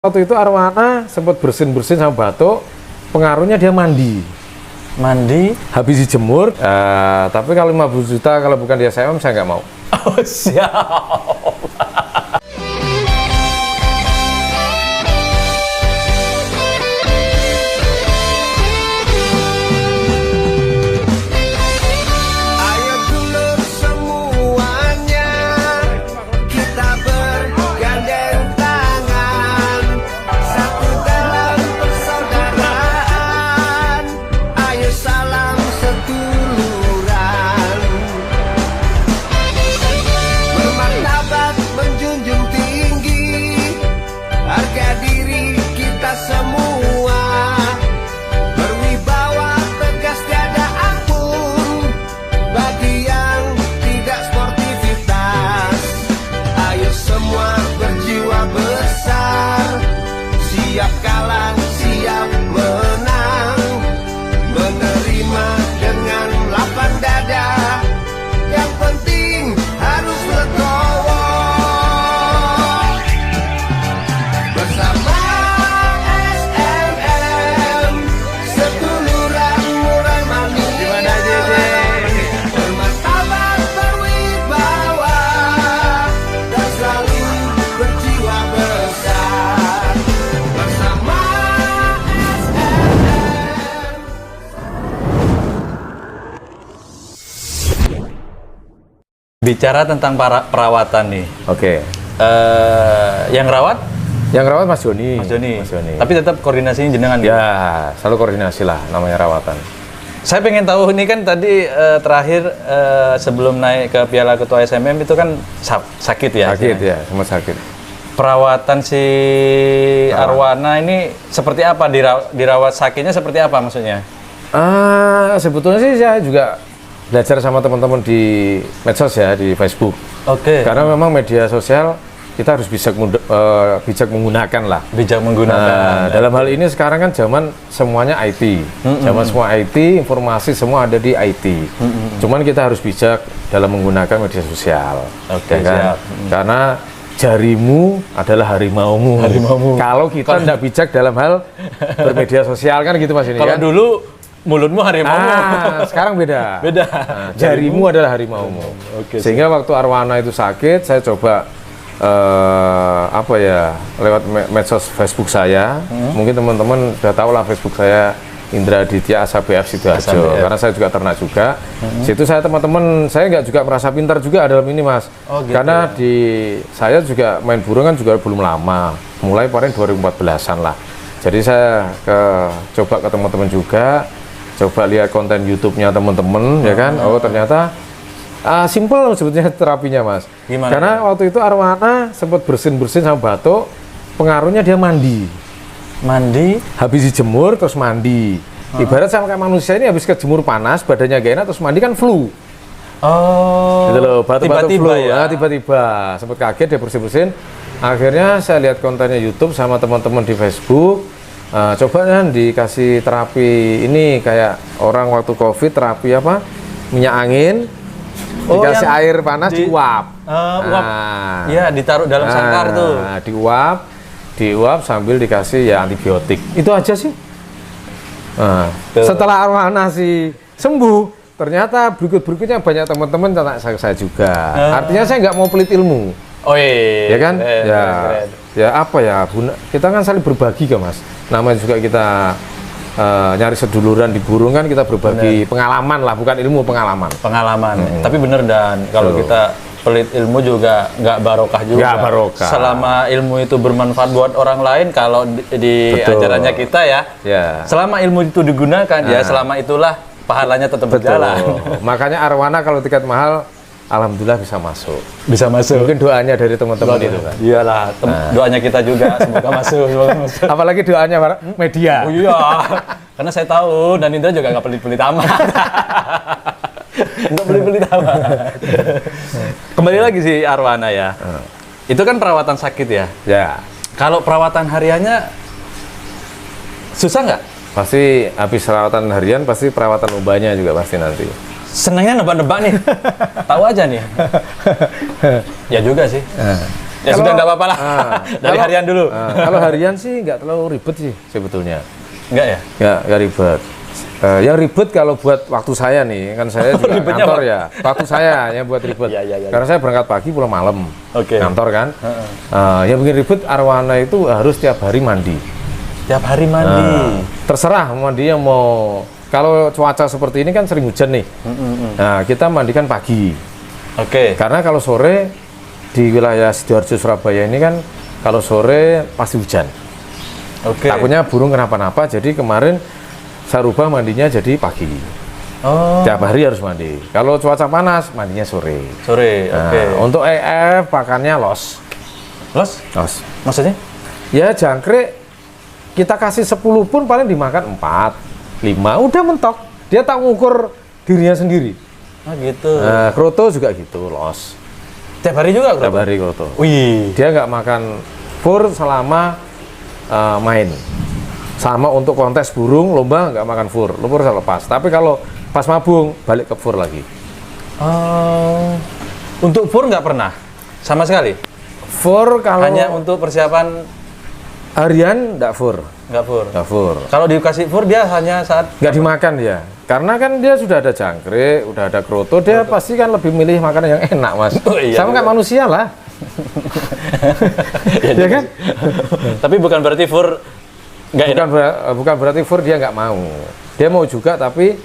Waktu itu Arwana sempat bersin-bersin sama batuk, pengaruhnya dia mandi. Habis dijemur, tapi kalau 50 juta kalau bukan dia saya nggak mau. Oh siap. Siap kalah, siap menang, menerima dengan lapang dada. Yang penting harus legowo. Bersama SMM, seduluran murah manis. Gimana Jeje? Bermartabat, berwibawa, dan selalu berjiwa besar. Bicara tentang perawatan nih. Oke. Yang rawat? Yang rawat Mas Joni. Mas Joni. Tapi tetap koordinasinya jenengan. Ya, selalu koordinasi lah namanya rawatan. Saya pengen tahu ini kan tadi terakhir sebelum naik ke Piala Ketua SMM itu kan sakit ya? Sakit ya, semua sakit. Perawatan si Arwana ini seperti apa? Dirawat sakitnya seperti apa maksudnya? Sebetulnya sih saya juga belajar sama teman-teman di medsos ya, di Facebook. Oke. Karena memang media sosial kita harus bijak menggunakan lah. Bijak menggunakan. Dalam hal ini sekarang kan zaman semuanya IT. Zaman semua IT, informasi semua ada di IT. Cuman kita harus bijak dalam menggunakan media sosial. Oke, ya kan? siap. Karena jarimu adalah harimaumu. Kalau kita tidak bijak dalam hal bermedia sosial kan gitu Mas ini. Kalau kan? dulu mulutmu harimau. Sekarang beda. Beda. Jarimu adalah harimaumu. Oke, sehingga waktu Arwana itu sakit, saya coba lewat medsos Facebook saya. Mungkin teman-teman sudah tahu lah Facebook saya, Indra Aditya ASABF Sidoarjo. Karena saya juga ternak juga. Situ saya teman-teman, saya nggak juga merasa pintar juga dalam ini Mas. Gitu, karena saya juga main burung kan juga belum lama. Mulai paling 2014-an lah. Jadi saya coba ke teman-teman juga. Coba lihat konten YouTube-nya teman-teman, ya kan? Oh ternyata simple sebetulnya terapinya Mas. Gimana? Karena waktu itu Arwana sempat bersin-bersin sama batuk, pengaruhnya dia mandi. Habis dijemur terus mandi. Ibarat sama kayak manusia ini habis kejemur panas, badannya gak enak terus mandi kan flu. Oh. Gitu loh, batuk-batuk flu. Ya? Tiba-tiba sempat kaget dia bersin-bersin. Akhirnya saya lihat kontennya YouTube sama teman-teman di Facebook. Coba kan dikasih terapi ini kayak orang waktu COVID terapi apa? Minyak angin, dikasih air panas diuap. Iya, ditaruh dalam sangkar tuh. Diuap sambil dikasih ya antibiotik. Itu aja sih. Setelah Arwana sembuh, ternyata berikutnya banyak teman-teman tanya saya juga. Artinya saya nggak mau pelit ilmu. Oh iya. Ya kan? Keren. Ya apa ya, kita kan saling berbagi kan Mas. Namanya juga kita nyari seduluran di burung kan kita berbagi pengalaman lah, bukan ilmu, pengalaman. Tapi bener Dan, kalau kita pelit ilmu juga nggak barokah juga. Nggak barokah. Selama ilmu itu bermanfaat buat orang lain, kalau di ajarannya kita ya, selama ilmu itu digunakan ya, selama itulah pahalanya tetap berjalan. Makanya Arwana kalau tiket mahal, alhamdulillah bisa masuk. Mungkin doanya dari teman-teman itu kan. Iyalah, doanya kita juga semoga masuk. Apalagi doanya media. Oh iya, karena saya tahu dan Indra juga nggak pelit-pelit amat. Nggak pelit-pelit amat. Kembali lagi si Arwana ya. Itu kan perawatan sakit ya. Ya. Kalau perawatan hariannya susah nggak? Pasti habis perawatan harian, pasti perawatan ubahnya juga pasti nanti. Senangnya nebak-nebak nih. Tahu aja nih. Ya juga sih. Ya sudah nggak apa-apa lah. Dari harian dulu. Kalau harian sih nggak terlalu ribet sih sebetulnya. Enggak ya? Nggak ribet. Yang ribet kalau buat waktu saya nih, kan saya juga Ribetnya kantor apa? ya. Waktu saya yang buat ribet. Iya. Karena saya berangkat pagi pulang malam. Oke. Kantor kan. Yang bikin ribet Arwana itu harus tiap hari mandi. Tiap hari mandi. Terserah mandinya mau. Kalau cuaca seperti ini kan sering hujan nih. Nah, kita mandikan pagi. Oke. Karena kalau sore di wilayah Sidoarjo Surabaya ini kan kalau sore pasti hujan. Oke. Takutnya burung kenapa-napa. Jadi kemarin saya rubah mandinya jadi pagi. Oh. Tiap hari harus mandi. Kalau cuaca panas, mandinya sore. Sore. Nah, Oke. untuk EF pakannya los. Los? Los. Maksudnya? Ya jangkrik kita kasih 10 pun paling dimakan 4, 5, udah mentok. Dia tak ngukur dirinya sendiri. Oh gitu. Nah, kroto juga gitu, los. Tiap hari juga? Tiap hari kroto. Wih. Dia nggak makan fur selama main. Sama untuk kontes burung, lomba nggak makan fur. Fur saya lepas. Tapi kalau pas mabung, balik ke fur lagi. Oh. Untuk fur nggak pernah? Sama sekali? Fur kalau Hanya untuk persiapan harian nggak fur. nggak fur? Nggak fur. Kalau dikasih fur dia hanya saat... Nggak dimakan dia. Karena kan dia sudah ada jangkrik, udah ada kroto, dia pasti kan lebih milih makanan yang enak, Mas. Oh, iya, Sama kayak manusia lah. Ya kan? Tapi bukan berarti fur nggak enak. Bukan berarti fur dia nggak mau. Dia mau juga, tapi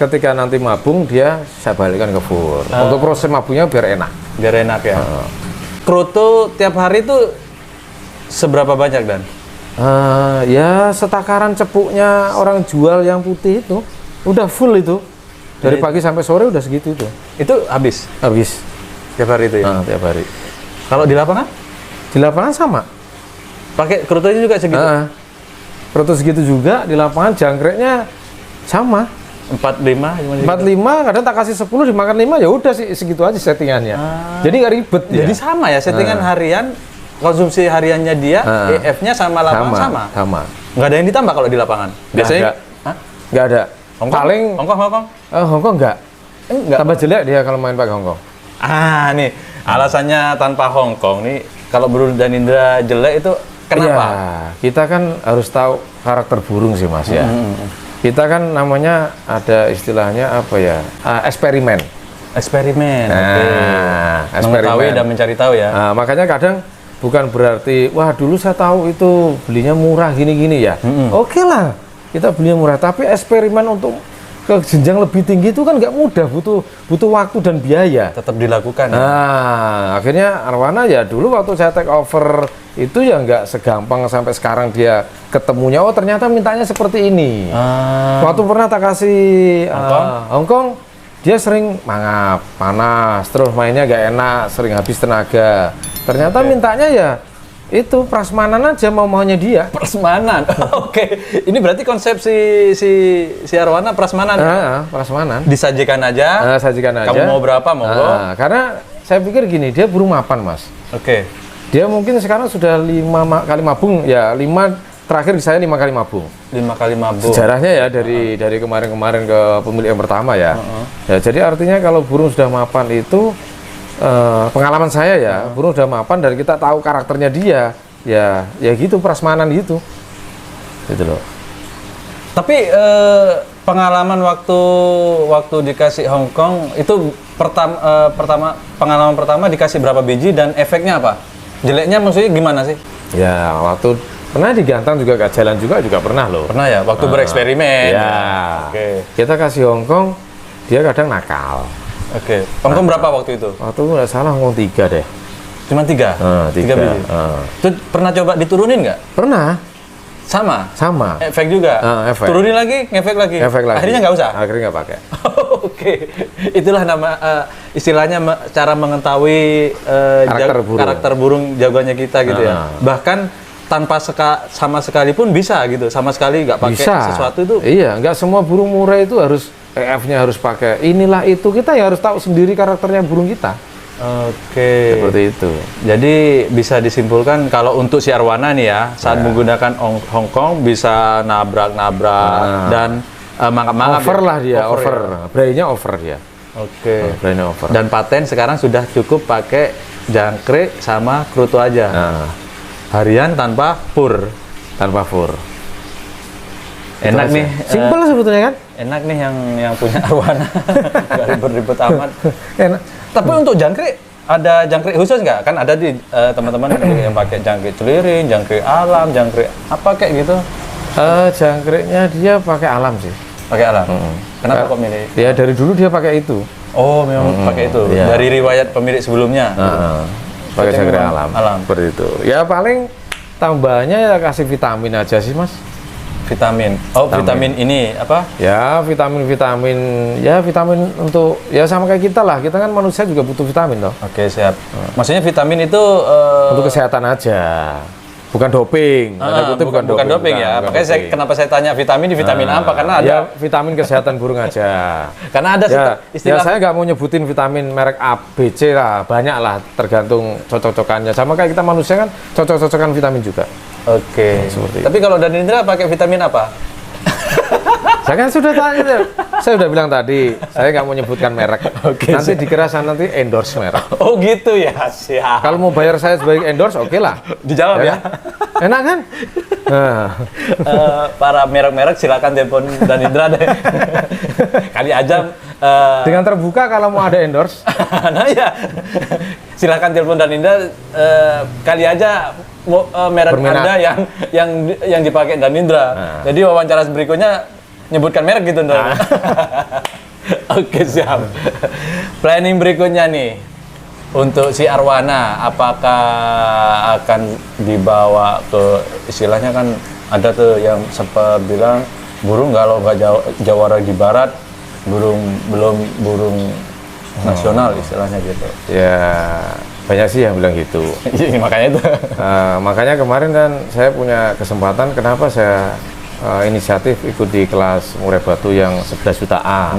ketika nanti mabung dia saya balikkan ke fur. Untuk proses mabungnya biar enak. Biar enak ya. Kroto tiap hari itu seberapa banyak, Dan? Ya setakaran cepuknya orang jual yang putih itu udah full itu. Dari pagi sampai sore udah segitu itu. Itu habis tiap hari itu ya? Tiap hari. Kalau di lapangan? Di lapangan sama. Pakai krotonya juga segitu? Kroto segitu juga, di lapangan jangkriknya sama. 45? 45, kadang tak kasih 10 dimakan 5, ya udah sih segitu aja settingannya. Jadi nggak ribet ya. Jadi sama ya settingan harian, konsumsi hariannya dia, EF-nya sama lapangan sama. Nggak ada yang ditambah kalau di lapangan? Biasanya? Nggak ada. Hongkong? Paling Hongkong? Hongkong nggak. Enggak. Tambah jelek dia kalau main pakai Hongkong. Nih alasannya tanpa Hongkong nih, kalau Bro dan Indra jelek itu kenapa? Ya, kita kan harus tahu karakter burung sih, Mas ya. Kita kan namanya ada istilahnya apa ya? Eksperimen. Eksperimen. Eksperimen. Mengetahui dan mencari tahu ya. Makanya kadang bukan berarti wah dulu saya tahu itu belinya murah gini-gini ya. Oke lah, kita belinya murah, tapi eksperimen untuk ke jenjang lebih tinggi itu kan nggak mudah, butuh waktu dan biaya. Tetap dilakukan. Nah, akhirnya Arwana ya dulu waktu saya take over itu ya nggak segampang sampai sekarang dia ketemunya, oh ternyata mintanya seperti ini. Waktu pernah tak kasih Hongkong, dia sering mangap, panas, terus mainnya nggak enak, sering habis tenaga. Ternyata mintanya ya itu prasmanan aja, maunya dia. Prasmanan. Oke. Ini berarti konsep si Arwana prasmanan. Prasmanan. Disajikan aja. Sajikan aja. Kamu mau berapa, monggo. Karena saya pikir gini, dia burung mapan, Mas. Oke. Dia mungkin sekarang sudah 5 kali mabung, ya 5 terakhir saya 5 kali mabung. 5 kali mabung. Sejarahnya ya dari kemarin-kemarin ke pemilik yang pertama ya. Ya jadi artinya kalau burung sudah mapan itu pengalaman saya ya, burung sudah mapan dari kita tahu karakternya dia, ya gitu prasmanan gitu loh. Tapi pengalaman waktu dikasih Hongkong itu pengalaman pertama dikasih berapa biji dan efeknya apa? Jeleknya maksudnya gimana sih? Ya waktu pernah digantang juga gak jalan juga pernah loh. Pernah ya, waktu bereksperimen. Ya. Oke. Kita kasih Hongkong, dia kadang nakal. Oke. Hongkong berapa waktu itu? Waktu nggak salah Hongkong 3 deh. Cuma 3? 3 biji. Itu pernah coba diturunin nggak? Pernah. Sama. Efek. Efek juga. Efek. Turunin lagi, ngefek lagi. Akhirnya nggak usah. Akhirnya nggak pakai. Oke. Itulah nama istilahnya cara mengetahui karakter burung jagoannya kita gitu ya. Bahkan tanpa sama sekali pun bisa gitu. Sama sekali nggak pakai sesuatu itu. Iya, nggak semua burung murai itu harus EF-nya harus pakai inilah itu. Kita ya harus tahu sendiri karakternya burung kita. Oke. Seperti itu. Jadi bisa disimpulkan kalau untuk si Arwana nih ya, saat menggunakan Hongkong bisa nabrak dan mangap-mangap. Over lah dia, over. Berainya over dia. Oke. Blend over. Dan paten sekarang sudah cukup pakai jangkrik sama kerutu aja. Nah, Harian tanpa pur. tanpa fur. Enak nih. Simpel sebetulnya kan? Enak nih yang punya arwana. Gak ribet-ribet amat. Enak. Tapi untuk jangkrik ada jangkrik khusus nggak? Kan ada di teman-teman yang pakai jangkrik celiring, jangkrik alam, jangkrik apa kayak gitu? Jangkriknya dia pakai alam sih. Pakai alam. Kenapa kok milih? Ya dari dulu dia pakai itu. Oh, memang pakai itu. Iya. Dari riwayat pemilik sebelumnya. Pakai Berarti jangkrik memang alam. alam. Seperti itu. Ya paling tambahannya ya kasih vitamin aja sih mas. Vitamin. Oh, vitamin ini apa? Ya vitamin ya vitamin untuk ya sama kayak kita lah. Kita kan manusia juga butuh vitamin toh. Oke, siap. Maksudnya vitamin itu Untuk kesehatan aja. Bukan doping. Tanda kutip bukan doping ya. bukan Makanya doping. kenapa saya tanya vitamin di vitamin apa? Karena ada Ya vitamin kesehatan burung aja. karena ada Ya istilah saya nggak mau nyebutin vitamin merek A, B, C lah, banyak lah, tergantung cocok-cocokannya. Sama kayak kita manusia kan cocok-cocokan vitamin juga. Oke. Seperti Tapi kalau Danindra pakai vitamin apa? Saya kan sudah tanya, saya udah bilang tadi, saya nggak mau nyebutkan merek. Oke, Nanti dikira saya nanti endorse merek. Oh gitu ya, siap. Kalau mau bayar saya sebagai endorse, oke lah. Dijawab ya. kan? Enak kan? Nah, Para merek-merek silakan telepon Danindra deh. Kali aja. dengan terbuka kalau mau ada endorse. Nah ya, silakan telepon Danindra. Kali aja merek Berminat. Anda yang dipakai Danindra. Jadi wawancara berikutnya nyebutkan merek gitu, Ndra. Oke, siap. Planning berikutnya nih untuk si arwana, apakah akan dibawa ke istilahnya kan ada tuh yang sempat bilang burung kalau nggak jawara di barat belum burung nasional istilahnya gitu. Ya banyak sih yang bilang gitu. Ini makanya itu. Makanya kemarin kan saya punya kesempatan, kenapa saya inisiatif ikut di kelas murai batu yang 11 juta A.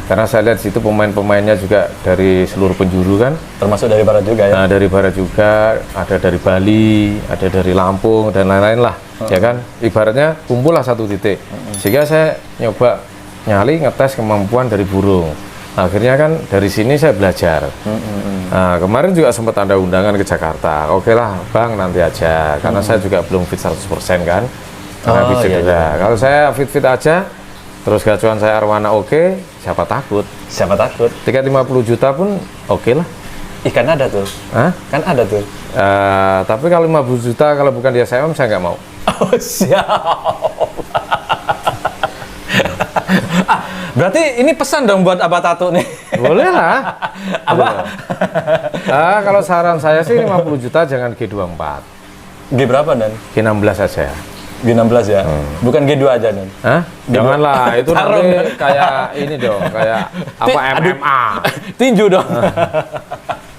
Karena saya lihat situ pemain-pemainnya juga dari seluruh penjuru kan. Termasuk dari barat juga ya. Nah, dari barat juga, ada dari Bali, ada dari Lampung dan lain-lain lah. Ya kan, ibaratnya kumpul lah satu titik. Sehingga saya nyoba nyali ngetes kemampuan dari burung. Akhirnya kan dari sini saya belajar. Nah, kemarin juga sempat ada undangan ke Jakarta. Oke lah, Bang, nanti aja. Karena saya juga belum fit 100% kan. Karena fisik iya, juga. iya. Kalau saya fit-fit aja, terus gacuan saya arwana oke, siapa takut. Siapa takut? Tiket 50 juta pun oke lah. Ikan ada tuh. Hah? Kan ada tuh. Tapi kalau 50 juta kalau bukan di SMM saya nggak mau. Oh, siap. Berarti ini pesan dong buat Abah Tatu nih. Boleh lah. Abah. Kalau saran saya sih 50 juta jangan G24. G berapa, Dan? G16 saja. G16 ya? Bukan G2 aja, Dan? Hah? Janganlah, itu Tarung. nanti kayak ini dong, kayak apa MMA. Tinju dong.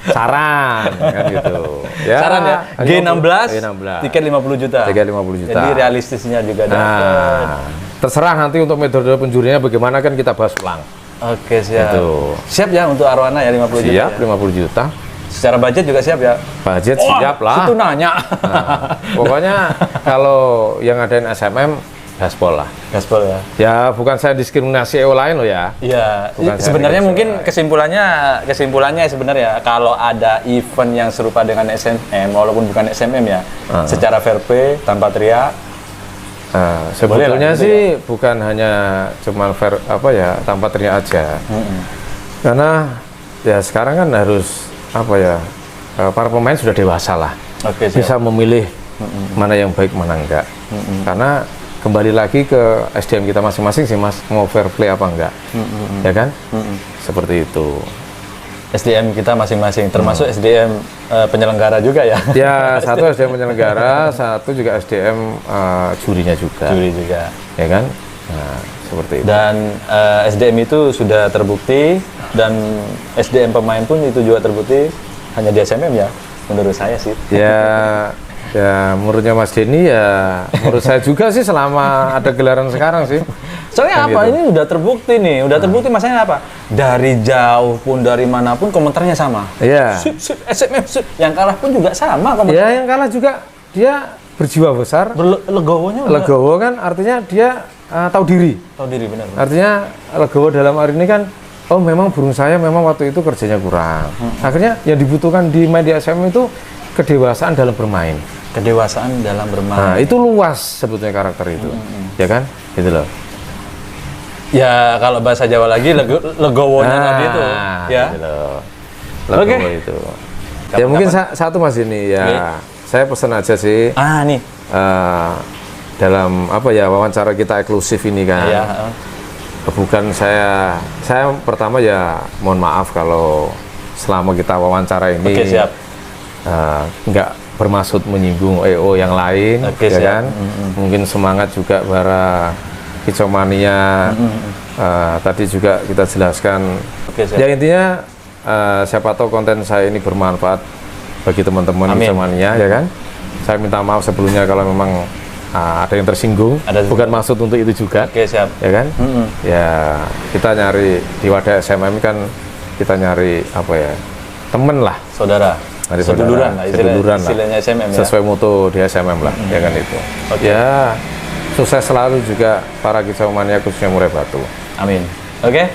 Saran kan gitu. Ya, Saran ya? G16, G16. tiket 50 juta. Tiket 50 juta. Jadi realistisnya juga dapat. Nah, terserah nanti untuk metode penjuriannya bagaimana kan kita bahas ulang. Oke, siap. Itu. Siap ya untuk arwana ya 50 juta. Siap, Ya? 50 juta. Secara budget juga siap ya? Budget Wah, siap lah. Itu nanya. Nah, pokoknya kalau yang adain SMM, gaspol lah. Gaspol ya? Ya, bukan saya diskriminasi EO lain loh ya. Iya, Bukan sebenarnya saya mungkin kesimpulannya sebenarnya kalau ada event yang serupa dengan SMM walaupun bukan SMM ya, secara fair play tanpa teriak. Nah, sebetulnya Boleh lah, gitu sih bukan hanya cuman fair apa ya tanpa teriak aja. Karena ya sekarang kan harus apa ya para pemain sudah dewasa lah, Oke, siap. bisa memilih mana yang baik mana enggak. Karena kembali lagi ke SDM kita masing-masing sih mas, mau fair play apa enggak, ya kan? Seperti itu. SDM kita masing-masing, termasuk SDM penyelenggara juga ya. Ya satu SDM penyelenggara, satu juga SDM jurinya juga, Juri juga. ya kan? Nah, seperti itu. Dan SDM itu sudah terbukti dan SDM pemain pun itu juga terbukti hanya di SMM ya, menurut saya sih. Ya menurutnya Mas Denny ya, menurut saya juga sih selama ada gelaran sekarang sih. Soalnya Kan apa? gitu. Ini udah terbukti nih, udah terbukti masalahnya apa? Dari jauh pun dari manapun komentarnya sama. Iya. Sip, sip, SMM, sip. Yang kalah pun juga sama komentar. Ya yang kalah juga dia berjiwa besar. Legowonya udah Legowo kan artinya dia tahu diri. tahu diri benar. Artinya legowo dalam hari ini kan oh memang burung saya memang waktu itu kerjanya kurang. Akhirnya yang dibutuhkan di media SMM itu kedewasaan dalam bermain. Kedewasaan dalam bermain. Nah, itu luas sebetulnya karakter itu. Ya kan? Gitu loh. Ya kalau bahasa Jawa lagi legowonya tadi itu ya. Gitu loh. Legowo itu. Ya mungkin satu Mas ini ya. Saya pesan aja sih. Nih. Dalam apa ya wawancara kita eksklusif ini kan. Iya. Bukan saya pertama ya mohon maaf kalau selama kita wawancara ini Oke, siap. nggak bermaksud menyinggung EO yang lain, Oke, ya siap. kan? Mungkin semangat juga para kicomania. Tadi juga kita jelaskan. Oke, siap. Ya intinya siapa tahu konten saya ini bermanfaat bagi teman-teman Amin. kicomania, ya kan? Saya minta maaf sebelumnya kalau memang ada yang tersinggung. Bukan maksud untuk itu juga. Oke, siap. Ya kan? Ya kita nyari di wadah SMM kan kita nyari apa ya? Temen lah. Saudara. Seduluran lah, istilahnya SMM ya. Sesuai moto di SMM lah, ya kan itu. Oke. Ya, sukses selalu juga para kicomania khususnya Murai Batu. Amin. Oke.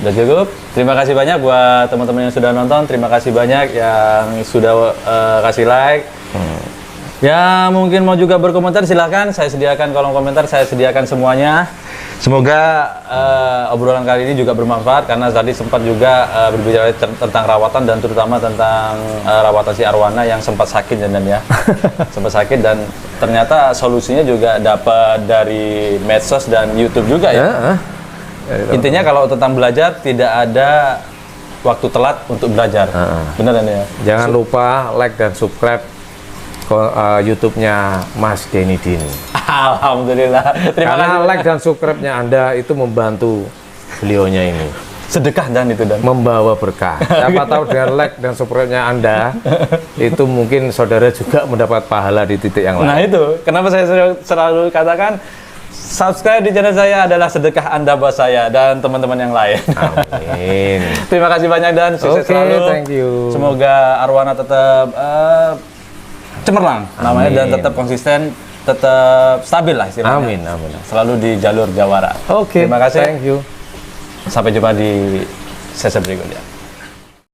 Udah cukup. Terima kasih banyak buat teman-teman yang sudah nonton. Terima kasih banyak yang sudah kasih like. Ya mungkin mau juga berkomentar silahkan, saya sediakan kolom komentar, saya sediakan semuanya. Semoga obrolan kali ini juga bermanfaat karena tadi sempat juga berbicara tentang rawatan dan terutama tentang rawatan si Arwana yang sempat sakit dan ya. Sempat sakit dan ternyata solusinya juga dapat dari medsos dan YouTube juga ya. Intinya kalau tentang belajar tidak ada waktu telat untuk belajar. Beneran ya. Jangan lupa like dan subscribe YouTube-nya Mas Denny Din. Alhamdulillah. Terima Karena kasih. like dan subscribe-nya Anda itu membantu beliaunya ini. Sedekah dan itu dan. Membawa berkah. Siapa tahu dengan like dan subscribe-nya Anda itu mungkin saudara juga mendapat pahala di titik yang lain. Nah itu, kenapa saya selalu katakan subscribe di channel saya adalah sedekah Anda buat saya dan teman-teman yang lain. Amin. Terima kasih banyak dan sukses Oke, selalu. thank you. Semoga Arwana tetap cemerlang namanya dan tetap konsisten, tetap stabil lah istilahnya. Amin. Selalu di jalur jawara. Oke, Terima kasih. thank you. Sampai jumpa di sesi berikutnya.